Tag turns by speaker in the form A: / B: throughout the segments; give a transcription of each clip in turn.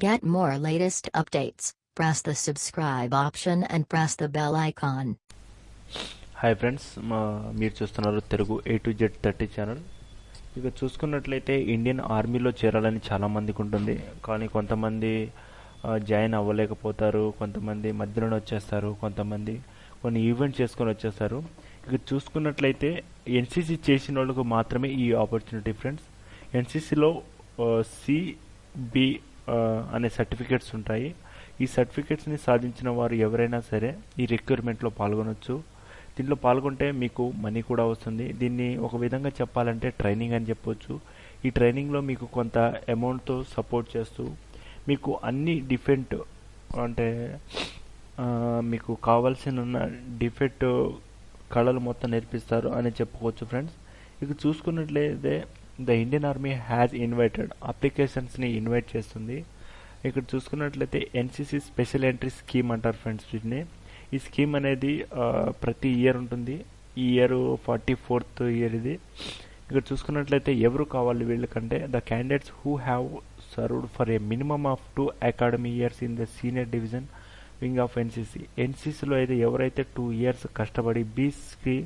A: Get more latest updates. Press the subscribe option and press the bell icon.
B: Hi friends, మీరు చూస్తున్నారు Telugu A to Z 30 channel. ఇక చూసుకున్నట్లయితే Indian ఆర్మీలో చేరాలని చాలామందికి ఉంటుంది, కానీ కొంతమంది జాయిన్ అవ్వలేకపోతారు, కొంతమంది మధ్యలోనే వచ్చేస్తారు, కొంతమంది కొన్ని ఈవెంట్ చేసుకొని వచ్చేస్తారు. ఇక చూసుకున్నట్లయితే ఎన్సీసీ చేసిన వాళ్ళకు మాత్రమే ఈ ఆపర్చునిటీ ఫ్రెండ్స్. ఎన్సీసీలో సిబి అనే సర్టిఫికేట్స్ ఉంటాయి. ఈ సర్టిఫికేట్స్ని సాధించిన వారు ఎవరైనా సరే ఈ రిక్రూట్మెంట్లో పాల్గొనవచ్చు. దీంట్లో పాల్గొంటే మీకు మనీ కూడా వస్తుంది. దీన్ని ఒక విధంగా చెప్పాలంటే ట్రైనింగ్ అని చెప్పొచ్చు. ఈ ట్రైనింగ్లో మీకు కొంత అమౌంట్తో సపోర్ట్ చేస్తూ మీకు అన్ని డిఫెంట్ అంటే మీకు కావాల్సిన డిఫెక్ట్ కళలు మొత్తం నేర్పిస్తారు అని చెప్పుకోవచ్చు ఫ్రెండ్స్. ఇక చూసుకున్నట్లయితే the Indian Army has invited అప్లికేషన్స్ని ఇన్వైట్ చేస్తుంది. ఇక్కడ చూసుకున్నట్లయితే ఎన్సీసీ స్పెషల్ ఎంట్రీ స్కీమ్ అంటారు ఫ్రెండ్స్ వీటిని. ఈ స్కీమ్ అనేది ప్రతి ఇయర్ ఉంటుంది. ఈ ఇయర్ 44th ఇయర్ ఇది. ఇక్కడ చూసుకున్నట్లయితే ఎవరు కావాలి వీళ్ళకంటే the candidates who have served for a minimum of 2 academy years in the senior division wing of NCC. ఎన్సీసీలో అయితే ఎవరైతే 2 years కష్టపడి బీస్కి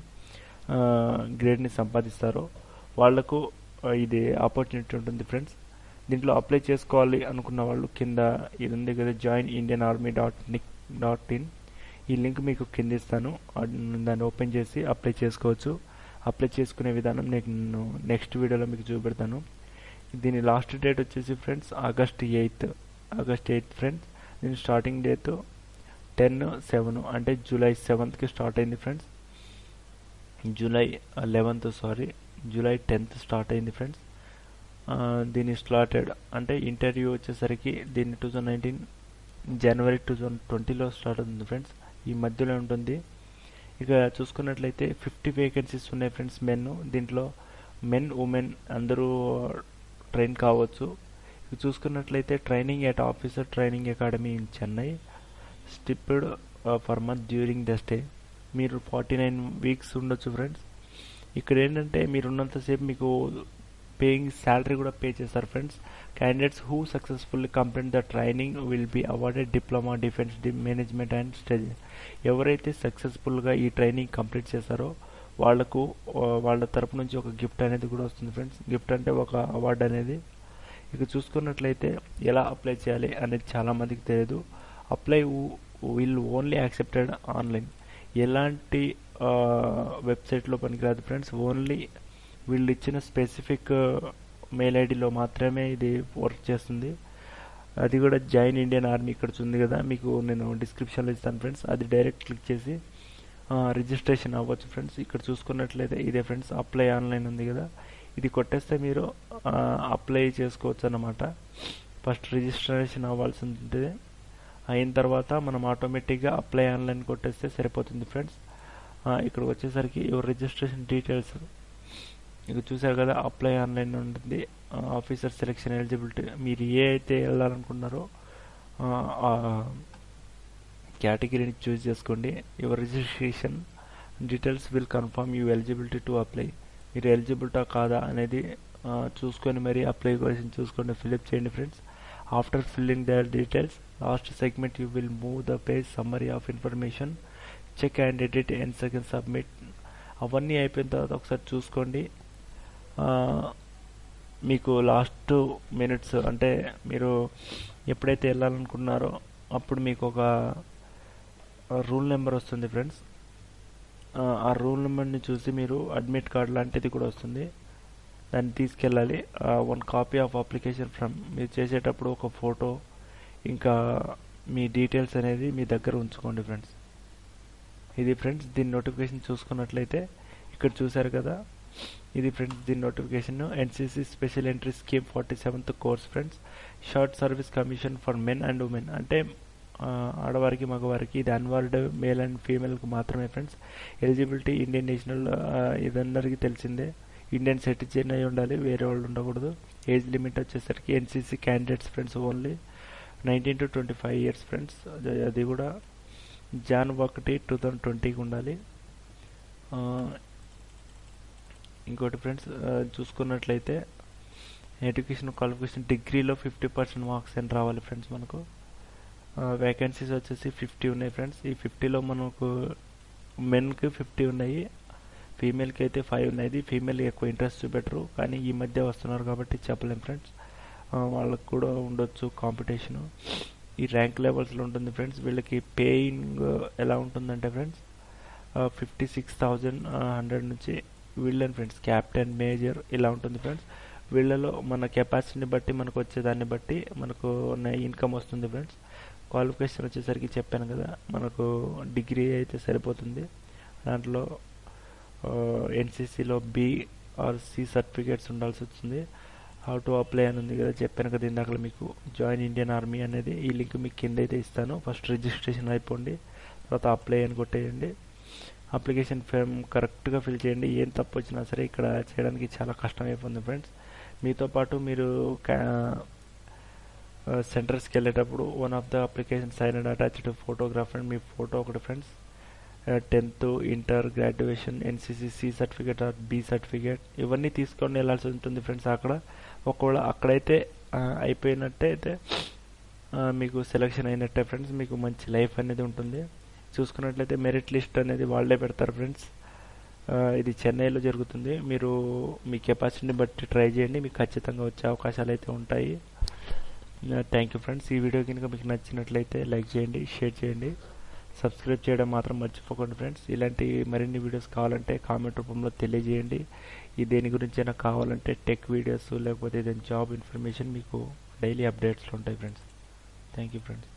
B: గ్రేడ్ని సంపాదిస్తారో వాళ్లకు ఇది ఆపర్చునిటీ ఉంటుంది ఫ్రెండ్స్. దీంట్లో అప్లై చేసుకోవాలి అనుకున్న వాళ్ళు కింద ఇది ఉంది కదా, joinindianarmy.nic.in. ఈ లింక్ మీకు కింద ఇస్తాను, దాన్ని ఓపెన్ చేసి అప్లై చేసుకోవచ్చు. అప్లై చేసుకునే విధానం నేను నెక్స్ట్ వీడియోలో మీకు చూపెడతాను. దీని లాస్ట్ డేట్ వచ్చేసి ఫ్రెండ్స్ ఆగస్ట్ 8 ఫ్రెండ్స్. దీని స్టార్టింగ్ డేట్ 10/7 అంటే జూలై 7th స్టార్ట్ అయింది ఫ్రెండ్స్. జూలై 10th స్టార్ట్ అయింది ఫ్రెండ్స్. దీని స్లాటెడ్ అంటే ఇంటర్వ్యూ వచ్చేసరికి దీన్ని 2019 జనవరి 2020లో స్టార్ట్ అవుతుంది ఫ్రెండ్స్. ఈ మధ్యలో ఉంటుంది. ఇక చూసుకున్నట్లయితే 50 వేకెన్సీస్ ఉన్నాయి ఫ్రెండ్స్. దీంట్లో మెన్ ఉమెన్ అందరూ ట్రైన్ కావచ్చు. ఇక చూసుకున్నట్లయితే training at officer training academy in Chennai, stipend for month during the stay. మీరు 49 weeks ఉండొచ్చు ఫ్రెండ్స్. ఇక్కడ ఏంటంటే మీరు ఉన్నంతసేపు మీకు పేయింగ్ శాలరీ కూడా పే చేస్తారు friends. Candidates who successfully complete the training will be awarded diploma defence management and study. ఎవరైతే సక్సెస్ఫుల్గా ఈ ట్రైనింగ్ కంప్లీట్ చేస్తారో వాళ్లకు వాళ్ళ తరపు నుంచి ఒక గిఫ్ట్ అనేది కూడా వస్తుంది ఫ్రెండ్స్. గిఫ్ట్ అంటే ఒక అవార్డు అనేది. ఇక చూసుకున్నట్లయితే ఎలా అప్లై చేయాలి అనేది చాలామందికి తెలియదు. Apply will only accepted online. ఎలాంటి వెబ్సైట్లో పనికిరాదు ఫ్రెండ్స్. ఓన్లీ వీళ్ళు ఇచ్చిన స్పెసిఫిక్ మెయిల్ ఐడిలో మాత్రమే ఇది వర్క్ చేస్తుంది. అది కూడా జాయిన్ ఇండియన్ ఆర్మీ ఇక్కడ ఉంది కదా, మీకు నేను డిస్క్రిప్షన్లో ఇస్తాను ఫ్రెండ్స్. అది డైరెక్ట్ క్లిక్ చేసి రిజిస్ట్రేషన్ అవ్వచ్చు ఫ్రెండ్స్. ఇక్కడ చూసుకున్నట్లయితే ఇదే ఫ్రెండ్స్ అప్లై ఆన్లైన్ ఉంది కదా, ఇది కొట్టేస్తే మీరు అప్లై చేసుకోవచ్చు అన్నమాట. ఫస్ట్ రిజిస్ట్రేషన్ అవ్వాల్సి ఉంటుంది. అయిన తర్వాత మనం ఆటోమేటిక్గా అప్లై ఆన్లైన్ కొట్టేస్తే సరిపోతుంది ఫ్రెండ్స్. ఇక్కడికి వచ్చేసరికి యువర్ రిజిస్ట్రేషన్ డీటెయిల్స్ ఇక చూసారు కదా, అప్లై ఆన్లైన్ ఉంటుంది. ఆఫీసర్ సెలెక్షన్ ఎలిజిబిలిటీ, మీరు ఏ అయితే వెళ్ళాలనుకున్నారో ఆ కేటగిరీని చూస్ చేసుకోండి. Your registration details will confirm you eligibility to apply. మీరు ఎలిజిబిలిటా కాదా అనేది చూసుకొని మరి అప్లికేషన్ చూసుకొని ఫిల్అప్ చేయండి friends. After filling the details last segment you will move the page summary of information, check and edit and second submit. అవన్నీ అయిపోయిన తర్వాత ఒకసారి చూసుకోండి. మీకు లాస్ట్ మినిట్స్ అంటే మీరు ఎప్పుడైతే వెళ్ళాలనుకున్నారో అప్పుడు మీకు ఒక రూల్ నెంబర్ వస్తుంది ఫ్రెండ్స్. ఆ రూల్ నెంబర్ని చూసి మీరు అడ్మిట్ కార్డ్ లాంటిది కూడా వస్తుంది, దాన్ని తీసుకెళ్ళాలి. 1 copy ఆఫ్ అప్లికేషన్ ఫ్రమ్. మీరు చేసేటప్పుడు ఒక ఫోటో ఇంకా మీ డీటెయిల్స్ అనేది మీ దగ్గర ఉంచుకోండి ఫ్రెండ్స్. ఇది ఫ్రెండ్స్ దీని నోటిఫికేషన్ చూసుకున్నట్లయితే ఇక్కడ చూసారు కదా, ఇది ఫ్రెండ్స్ దీని notification. NCC special entry scheme 47th course friends. Short service commission for men and women అంటే ఆడవారికి మగవారికి. ఇది అన్వార్డ్ మేల్ అండ్ ఫీమేల్కి మాత్రమే ఫ్రెండ్స్. ఎలిజిబిలిటీ ఇండియన్ నేషనల్, ఇదందరికీ తెలిసిందే. ఇండియన్ సిటిజన్ అయి ఉండాలి, వేరే వాళ్ళు ఉండకూడదు. ఏజ్ లిమిట్ వచ్చేసరికి NCC candidates friends only 19 to 25 years friends. అది కూడా Jan 1, 2020కి ఉండాలి. ఇంకోటి ఫ్రెండ్స్ చూసుకున్నట్లయితే ఎడ్యుకేషన్ క్వాలిఫికేషన్ డిగ్రీలో 50% మార్క్స్ అని రావాలి ఫ్రెండ్స్. మనకు వేకెన్సీస్ వచ్చేసి 50 ఉన్నాయి ఫ్రెండ్స్. ఈ 50లో మనకు మెన్కి 50 ఉన్నాయి, ఫీమేల్కి అయితే 5 ఉన్నాయి. ఫీమేల్ ఎక్కువ ఇంట్రెస్ట్ చూపెట్టరు, కానీ ఈ మధ్య వస్తున్నారు కాబట్టి చెప్పలేం ఫ్రెండ్స్. వాళ్ళకు కూడా ఉండొచ్చు కాంపిటీషను. ఈ ర్యాంక్ లెవెల్స్లో ఉంటుంది ఫ్రెండ్స్. వీళ్ళకి పేయింగ్ ఎలా ఉంటుందంటే ఫ్రెండ్స్ 56,100 నుంచి వీళ్ళని ఫ్రెండ్స్ క్యాప్టెన్, మేజర్ ఇలా ఉంటుంది ఫ్రెండ్స్. వీళ్ళలో మన కెపాసిటీని బట్టి మనకు వచ్చేదాన్ని బట్టి మనకు ఇన్కమ్ వస్తుంది ఫ్రెండ్స్. క్వాలిఫికేషన్ వచ్చేసరికి చెప్పాను కదా, మనకు డిగ్రీ అయితే సరిపోతుంది. దాంట్లో ఎన్సీసీలో బి ఆర్ సి సర్టిఫికేట్స్ ఉండాల్సి వస్తుంది. హౌ టు అప్లై అని ఉంది కదా, చెప్పాను కదా ఇందాక మీకు. జాయిన్ ఇండియన్ ఆర్మీ అనేది ఈ లింక్ మీకు కింద అయితే ఇస్తాను. ఫస్ట్ రిజిస్ట్రేషన్ అయిపోండి, తర్వాత అప్లై అని కొట్టేయండి. అప్లికేషన్ ఫామ్ కరెక్ట్గా ఫిల్ చేయండి. ఏం తప్పు వచ్చినా సరే ఇక్కడ చేయడానికి చాలా కష్టం అయిపోతుంది ఫ్రెండ్స్. మీతో పాటు మీరు సెంటర్స్కి వెళ్ళేటప్పుడు one of the application sign and attached photograph and మీ ఫోటో ఒకటి friends. 10th, inter, graduation, NCC, C certificate or B certificate ఇవన్నీ తీసుకొని వెళ్ళాల్సి ఉంటుంది ఫ్రెండ్స్. ఒకవేళ అక్కడైతే అయిపోయినట్టయితే మీకు సెలెక్షన్ అయినట్టే ఫ్రెండ్స్. మీకు మంచి లైఫ్ అనేది ఉంటుంది. చూసుకున్నట్లయితే మెరిట్ లిస్ట్ అనేది వాళ్ళే పెడతారు ఫ్రెండ్స్. ఇది చెన్నైలో జరుగుతుంది. మీరు మీ కెపాసిటీని బట్టి ట్రై చేయండి, మీకు ఖచ్చితంగా వచ్చే అవకాశాలు అయితే ఉంటాయి. Thank you friends. ఈ వీడియో కనుక మీకు నచ్చినట్లయితే లైక్ చేయండి, షేర్ చేయండి, సబ్స్క్రైబ్ చేయడం మాత్రం మర్చిపోకండి ఫ్రెండ్స్. ఇలాంటి మరిన్ని వీడియోస్ కావాలంటే కామెంట్ రూపంలో తెలియజేయండి. ఈ దేని గురించైనా కావాలంటే టెక్ వీడియోస్ లేకపోతే ఏదైనా జాబ్ ఇన్ఫర్మేషన్ మీకు డైలీ అప్డేట్స్లో ఉంటాయి ఫ్రెండ్స్. Thank you friends.